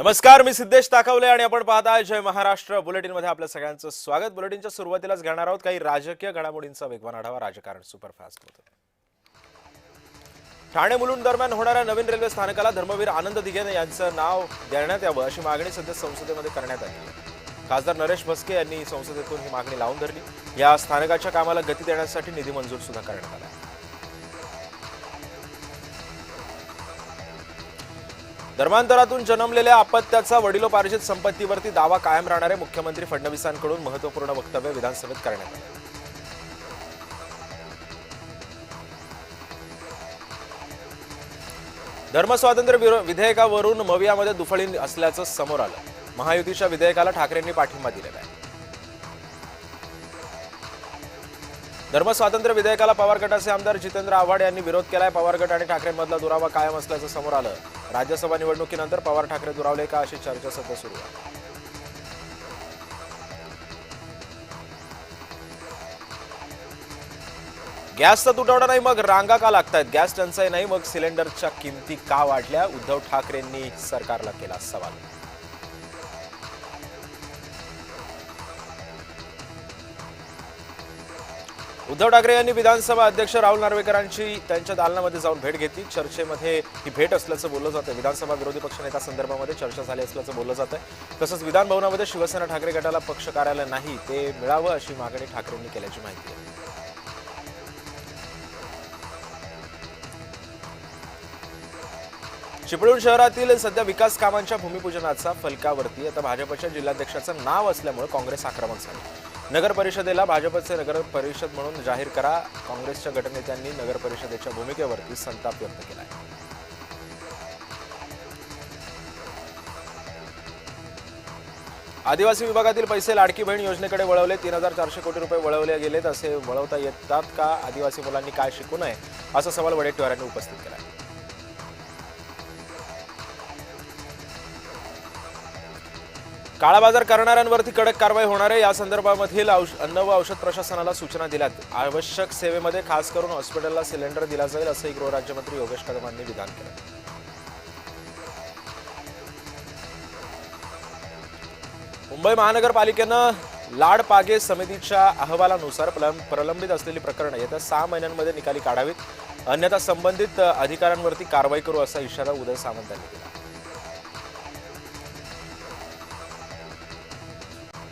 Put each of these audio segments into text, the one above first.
नमस्कार, मी सिद्धेश ताकवले आणि आपण पाहताय जय महाराष्ट्र बुलेटिन मध्ये आपल्या सगळ्यांचं स्वागत। बुलेटिनच्या सुरुवातीलाच घेणार आहोत काही राजकीय घडामोडींचा वेगवान आढावा। राजकारण सुपरफास्ट होतं। ठाणे मुलुंड दरम्यान होणाऱ्या नवीन रेल्वे स्थानकाला धर्मवीर आनंद दिघे यांचं नाव देण्यात यावं अशी मागणी सध्या संसदेमध्ये करण्यात आली आहे। खासदार नरेश भस्के यांनी संसदेतून ही मागणी लावून धरली। या स्थानकाच्या कामाला गती देण्यासाठी निधी मंजूर सुद्धा करण्यात आला। धर्मांतरातून जन्मलेल्या अपत्याचा वडिलोपार्जित संपत्तीवरती दावा कायम राहणारे मुख्यमंत्री फडणवीसांकडून महत्त्वपूर्ण वक्तव्य विधानसभेत करण्यात आले। धर्मस्वातंत्र्य विधेयकावरून मवियामध्ये दुफळी असल्याचं समोर आलं। महायुतीच्या विधेयकाला ठाकरेंनी पाठिंबा दिलेला आहे। धर्मस्वातंत्र्य विधेयकाला पवार गटाचे आमदार जितेंद्र आव्हाड यांनी विरोध केलाय। पवार गट आणि ठाकरेंमधला दुरावा कायम असल्याचं समोर आलं। राज्यसभा निवडणुकीनंतर पवार ठाकरे दुरावले का अशी चर्चा सध्या सुरू आहे। गॅसचा तुटवडा नाही मग रांगा का लागतायत? गॅस टंचाई नाही मग सिलेंडरच्या किमती का वाढल्या? उद्धव ठाकरेंनी सरकारला केला सवाल। उद्धव ठाकरे यांनी विधानसभा अध्यक्ष राहुल नार्वेकरांची त्यांच्या दालनामध्ये जाऊन भेट घेतली। चर्चेमध्ये ही भेट असल्याचं बोललं जातं। विधानसभा विरोधी पक्षनेता संदर्भामध्ये चर्चा झाली असल्याचं बोललं जातं। तसंच विधान भवनामध्ये शिवसेना ठाकरे गटाला पक्ष कार्यालय नाही ते मिळावं अशी मागणी ठाकरेंनी केल्याची माहिती आहे। चिपळूण शहरातील सध्या विकास कामांच्या भूमिपूजनाचा फलकावरती आता भाजपच्या जिल्हाध्यक्षाचं नाव असल्यामुळे काँग्रेस आक्रमक झाली। नगर परिषदेला भाजपचे नगर परिषद म्हणून जाहीर करा। काँग्रेसच्या गटनेत्यांनी नगर परिषदेच्या भूमिकेवरती संताप व्यक्त केलाय। आदिवासी विभागातील पैसे लाडकी बहीण योजनेकडे वळवले। 3400 कोटी रुपये वळवले गेलेत। असे वळवता येतात का? आदिवासी मुलांनी काय शिकू नये असा सवाल वडेट्टीवारांनी उपस्थित केला। काळा बाजार करणाऱ्यांवरती कडक कारवाई होणार आहे। या संदर्भामधील अन्न व औषध प्रशासनाला सूचना दिल्यात। आवश्यक सेवेमध्ये खास करून हॉस्पिटलला सिलेंडर दिला जाईल असंही गृहराज्यमंत्री योगेश कदम यांनी विधान केलं। मुंबई महानगरपालिकेनं लाडपागे समितीच्या अहवालानुसार प्रलंबित असलेली प्रकरणं येत्या 6 महिन्यांमध्ये निकाली काढावीत, अन्यथा संबंधित अधिकाऱ्यांवरती कारवाई करू असा इशारा उदय सामंत यांनी दिला।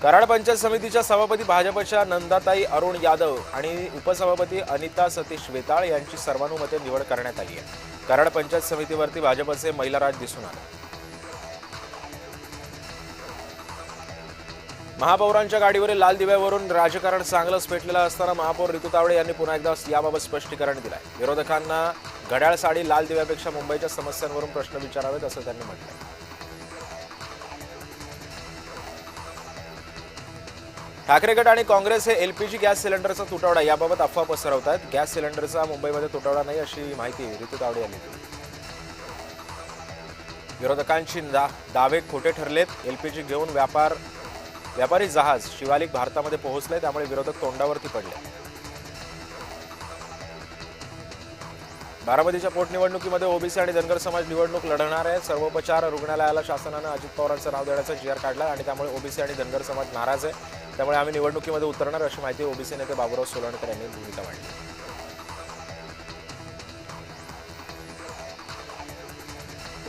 कराड पंचायत समितीच्या सभापती भाजपच्या नंदाताई अरुण यादव आणि उपसभापती अनिता सतीश वेताळ यांची सर्वानुमते निवड करण्यात आली आहे। कराड पंचायत समितीवरती भाजपचे महिला राज दिसून आले। महापौरांच्या गाडीवरील लाल दिव्यावरून राजकारण चांगलंच पेटलेलं असताना महापौर रितू तावडे यांनी पुन्हा एकदा याबाबत स्पष्टीकरण दिलंय। विरोधकांना घड्याळ साडी लाल दिव्यापेक्षा मुंबईच्या समस्यांवरून प्रश्न विचारावेत असं त्यांनी म्हटलंय। ठाकरे गट आणि काँग्रेस हे एलपीजी गॅस सिलेंडरचा तुटवडा याबाबत अफवा पसरवत आहेत। गॅस सिलेंडरचा मुंबईमध्ये तुटवडा नाही अशी माहिती रितू तावडे यांनी दिली। विरोधकांची दावे खोटे ठरलेत। एलपीजी घेऊन व्यापारी जहाज शिवालिक भारतामध्ये पोहोचले, त्यामुळे विरोधक तोंडावरती पडले। बारामतीच्या पोटनिवडणुकीमध्ये ओबीसी आणि धनगर समाज निवडणूक लढणार आहे। सर्वोपचार रुग्णालयाला शासनानं अजित पवारांचं नाव देण्याचा जीआर काढला आणि त्यामुळे ओबीसी आणि धनगर समाज नाराज आहे। त्यामुळे आम्ही निवडणुकीमध्ये उतरणार अशी माहिती ओबीसी नेते बाबुराव सोलणकर यांनी भूमिका मांडली।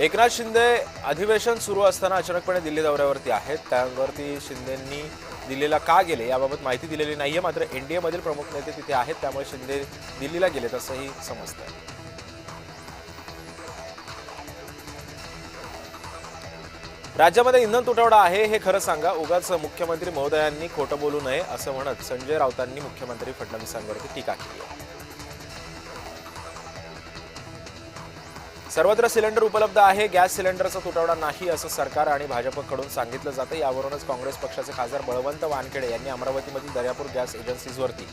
एकनाथ शिंदे अधिवेशन सुरू असताना अचानकपणे दिल्ली दौऱ्यावरती आहेत। त्यावरती शिंदेंनी दिल्लीला का गेले याबाबत माहिती दिलेली नाहीये। मात्र एनडीए मधील प्रमुख नेते तिथे आहेत, त्यामुळे शिंदे दिल्लीला गेलेत असंही समजतंय। राज्यामध्ये इंधन तुटवडा आहे हे खरं सांगा, उगाच मुख्यमंत्री महोदयांनी खोटं बोलू नये असं म्हणत संजय राऊतांनी मुख्यमंत्री फडणवीसांवरती टीका केली आहे। सर्वत्र सिलेंडर उपलब्ध आहे, गॅस सिलेंडरचा तुटवडा नाही असं सरकार आणि भाजपकडून सांगितलं जातं। यावरूनच काँग्रेस पक्षाचे खासदार बळवंत वानखेडे यांनी अमरावतीमधील दर्यापूर गॅस एजन्सीजवरती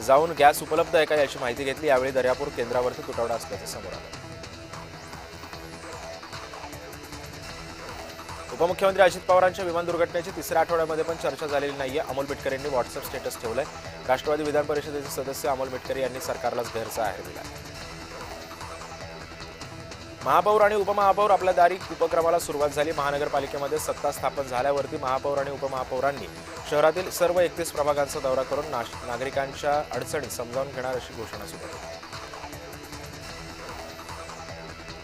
जाऊन गॅस उपलब्ध आहे का याची माहिती घेतली। यावेळी दर्यापूर केंद्रावरती तुटवडा असल्याचं समोर आलं। उपमुख्यमंत्री अजित पवारांच्या विमान दुर्घटनेची तिसऱ्या आठवड्यामध्ये पण चर्चा झालेली नाहीये। अमोल मिटकर यांनी व्हॉट्सअप स्टेटस ठेवलंय। राष्ट्रवादी विधान परिषदेचे सदस्य अमोल मिटकर यांनी सरकारलाच गैरचा आहेर दिला। महापौर आणि उपमहापौर आपल्या दारी उपक्रमाला सुरुवात झाली. महानगरपालिकेमध्ये सत्ता स्थापन झाल्यावरती महापौर आणि उपमहापौरांनी शहरातील सर्व 31 प्रभागांचा दौरा करून नागरिकांच्या अडचणी समजावून घेणार अशी घोषणा सुरू केली.